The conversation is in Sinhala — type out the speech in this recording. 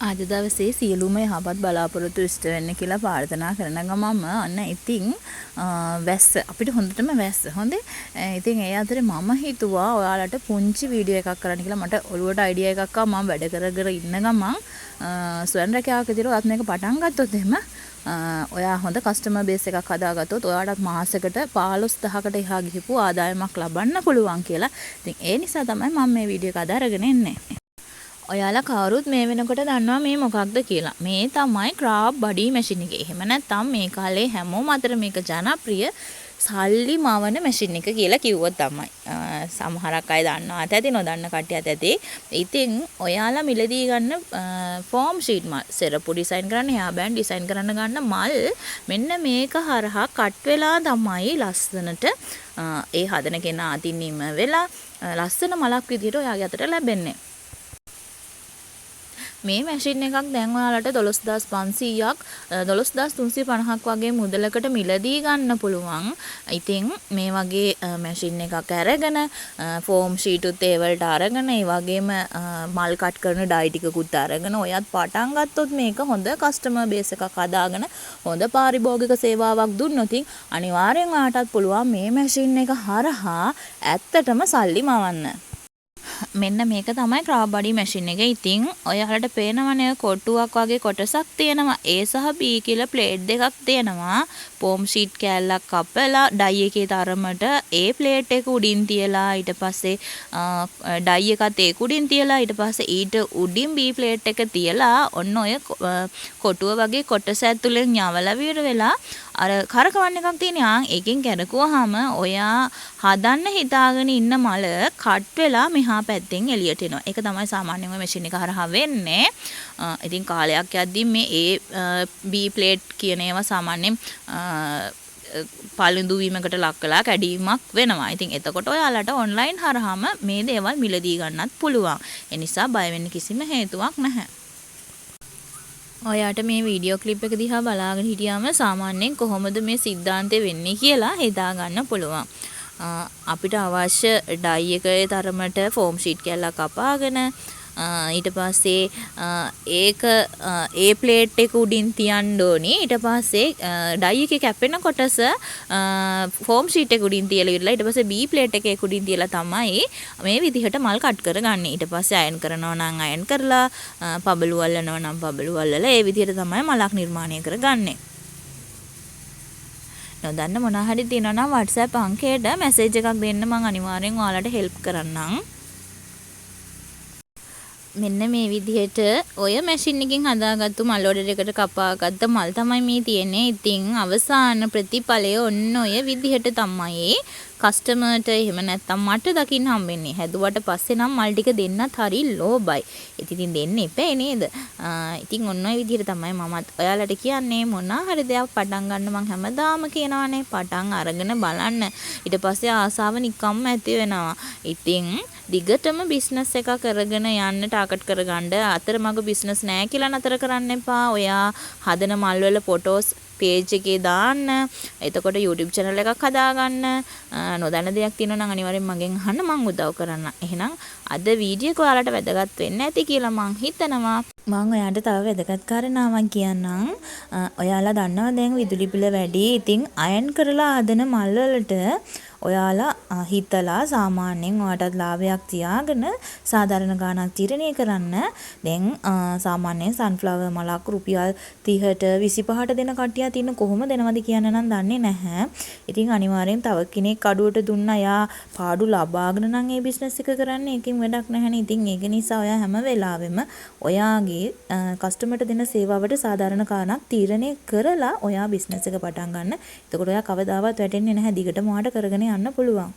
අද දවසේ සියලුම යහපත් බලාපොරොත්තු ඉෂ්ට වෙන්න කියලා ප්‍රාර්ථනා කරන ගමම අන්න ඉතින් වැස්ස අපිට හොඳටම වැස්ස හොඳේ. ඉතින් ඒ අතරේ මම හිතුවා ඔයාලට පුංචි වීඩියෝ එකක් කරන්න කියලා. මට ඔළුවට අයිඩියා එකක් ආවා. මම වැඩ කර ඉන්න ගමන් ස්වයං රැකියාවක විදිහට ඔයත් මේක පටන් ගත්තොත් එහෙම ඔයා හොඳ කස්ටමර් බේස් එකක් හදාගත්තොත් ඔයාලට මාසෙකට 15000කට එහා ගිහපු ආදායමක් ලබන්න පුළුවන් කියලා. ඉතින් ඒ නිසා තමයි මම මේ වීඩියෝ එක අද අරගෙන එන්නේ. ඔයාලා කවුරුත් මේ වෙනකොට දන්නවා මේ මොකක්ද කියලා. මේ තමයි ක්‍රාබ් බඩි මැෂින් එක. එහෙම නැත්නම් මේ කාලේ හැමෝම අතර මේක ජනප්‍රිය සල්ලි මවන මැෂින් එක කියලා කිව්වොත් තමයි. සමහරක් අය දන්නවත් ඇති නොදන්න කට්ටියත් ඇති. ඉතින් ඔයාලා මිලදී ගන්න ෆෝම් ෂීට් මල්, සෙරපු ඩිසයින් කරන්න, හෙයා බෑන්ඩ් ඩිසයින් කරන්න ගන්න මල් මෙන්න මේක හරහා කට් වෙලා තමයි ලස්සනට ඒ හදන කෙනා අතින් නිම වෙලා ලස්සන මලක් විදිහට ඔයාගේ අතට ලැබෙන්නේ. මේ මැෂින් එකක් දැන් ඔයාලට 12500ක් 12350ක් වගේ මුදලකට මිලදී ගන්න පුළුවන්. ඉතින් මේ වගේ මැෂින් එකක් අරගෙන ෆෝම් ෂීට් උත් ඒ වලට අරගෙන ඒ වගේම මල් කට් කරන ඩයි ටිකකුත් අරගෙන ඔයත් පටන් ගත්තොත් මේක හොඳ කස්ටමර් බේස් එකක් හදාගෙන හොඳ පාරිභෝගික සේවාවක් දුන්නොත් අනිවාර්යෙන් ඔයාටත් පුළුවන් මේ මැෂින් එක හරහා ඇත්තටම සල්ලි මවන්න. මෙන්න මේක තමයි ක්‍රාබ් බඩි මැෂින් එක. ඉතින් ඔයාලට පේනවනේ කොටුවක් වගේ කොටසක් තියෙනවා. A සහ B කියලා ප්ලේට් දෙකක් තියෙනවා. ෆෝම් ෂීට් කෑල්ලක් කපලා ඩයි එකේ තරමට A ප්ලේට් එක උඩින් තියලා ඊට පස්සේ ඩයි එකත් ඒක උඩින් තියලා ඊට පස්සේ ඊට උඩින් B ප්ලේට් එක තියලා ඔන්න ඔය කොටුව වගේ කොටස ඇතුලෙන් යවලා විතර වෙලා අර කරකවන්න එකක් තියෙනවා. ඒකෙන් කරකුවාම ඔයා හදන්න හිතාගෙන ඉන්න මල කට් වෙලා මෙහා පැත්තෙන් එළියට එනවා. ඒක තමයි සාමාන්‍යයෙන් ඔය මැෂින් එක හරහා වෙන්නේ. ඉතින් කාලයක් යද්දී මේ A B ප්ලේට් කියන ඒවා සාමාන්‍යයෙන් පළඳු වීමකට ලක් කළා කැඩීමක් වෙනවා. ඉතින් එතකොට ඔයාලට ඔන්ලයින් හරහාම මේ දේවල් මිලදී ගන්නත් පුළුවන්. ඒ නිසා බය වෙන්න කිසිම හේතුවක් නැහැ. ඔයාට මේ වීඩියෝ ක්ලිප් එක දිහා බලාගෙන හිටියාම සාමාන්‍යයෙන් කොහොමද මේ સિદ્ધාන්තය වෙන්නේ කියලා හිතා ගන්න පුළුවන්. අපිට අවශ්‍ය ඩයි එකේ තරමට ෆෝම් ෂීට් කැල්ලක් කපාගෙන ඊට පස්සේ ඒක A ප්ලේට් එක උඩින් තියන්න ඕනි. ඊට පස්සේ ඩයි එකේ කැපෙන කොටස ෆෝම් ෂීට් එක උඩින් තියලා ඉවරලා ඊට පස්සේ B ප්ලේට් එකේ උඩින් තියලා තමයි මේ විදිහට මල් කට් කරගන්නේ. ඊට පස්සේ අයන් කරනවා නම් අයන් කරලා පබළු වල්ලනවා නම් පබළු වල්ලලා ඒ විදිහට තමයි මලක් නිර්මාණය කරගන්නේ. නොදන්න මොනවා හරි තියෙනවා නම් WhatsApp අංකයට මැසේජ් එකක් දෙන්න. මම අනිවාර්යෙන් ඔයාලට හෙල්ප් කරන්නම්. මෙන්න මේ විදිහට ඔය මැෂින් එකකින් හදාගත්තු මල් ඕඩර් එකට කපාගත්ත මල් තමයි මේ තියෙන්නේ. ඉතින් අවසාන ප්‍රතිඵලය ඔන්න ඔය විදිහට තමයි කස්ටමර්ට එහෙම නැත්තම් මට දකින්න හම්බෙන්නේ. හැදුවට පස්සේ නම් මල් ටික දෙන්නත් හරි ලෝභයි. ඉතින් දෙන්න එපා නේද? ඉතින් ඔන්න ඔය විදිහට තමයි මමත් ඔයාලට කියන්නේ මොනවා හරි දෙයක් පටන් ගන්න මං හැමදාම කියනවානේ පටන් අරගෙන බලන්න. ඊට පස්සේ ආසාව නිකම්ම ඇති වෙනවා. ඉතින් දිගටම බිස්නස් එකක් කරගෙන යන්න ටාගට් කරගන්න. අතරමඟ බිස්නස් නෑ කියලා නතර කරන්න එපා. ඔයා හදන මල් වල ෆොටෝස් page එකේ දාන්න. එතකොට YouTube channel එකක් හදාගන්න. නොදන්න දෙයක් තියෙනවා නම් අනිවාර්යෙන් මගෙන් අහන්න මම උදව් කරන්න. එහෙනම් අද වීඩියෝ එක ඔයාලට වැදගත් වෙන්න ඇති කියලා මං හිතනවා. මම ඔයාලට තව වැදගත් කාරණාවක් කියන්නම්. ඔයාලා දන්නවා දැන් විදුලි බිල වැඩි. ඉතින් අයන් කරලා හදන මල් වලට ඔයාලා හිතලා සාමාන්‍යයෙන් ඔයාටත් ලාභයක් තියාගෙන සාධාරණ ගාණක් තීරණය කරන්න. දැන් සාමාන්‍යයෙන් සන්ෆ්ලවර් මලක් රුපියල් 30ට 25ට දෙන කට්ටියක් ඉන්න කොහොම දෙනවද කියන්න නම් දන්නේ නැහැ. ඉතින් අනිවාර්යෙන් තව කෙනෙක් අඩුවට දුන්නා යා පාඩු ලබාගෙන නම් ඒ බිස්නස් එක කරන්නේ. ඒකෙන් වැඩක් නැහැනේ. ඉතින් ඒක නිසා ඔයා හැම වෙලාවෙම ඔයාගේ කස්ටමර්ට දෙන සේවාවට සාධාරණ ගාණක් තීරණය කරලා ඔයා බිස්නස් එක පටන් ගන්න. එතකොට ඔයා කවදාවත් වැටෙන්නේ නැහැ. දිගටම ඔයාට කරගෙන යන්න පුළුවන්.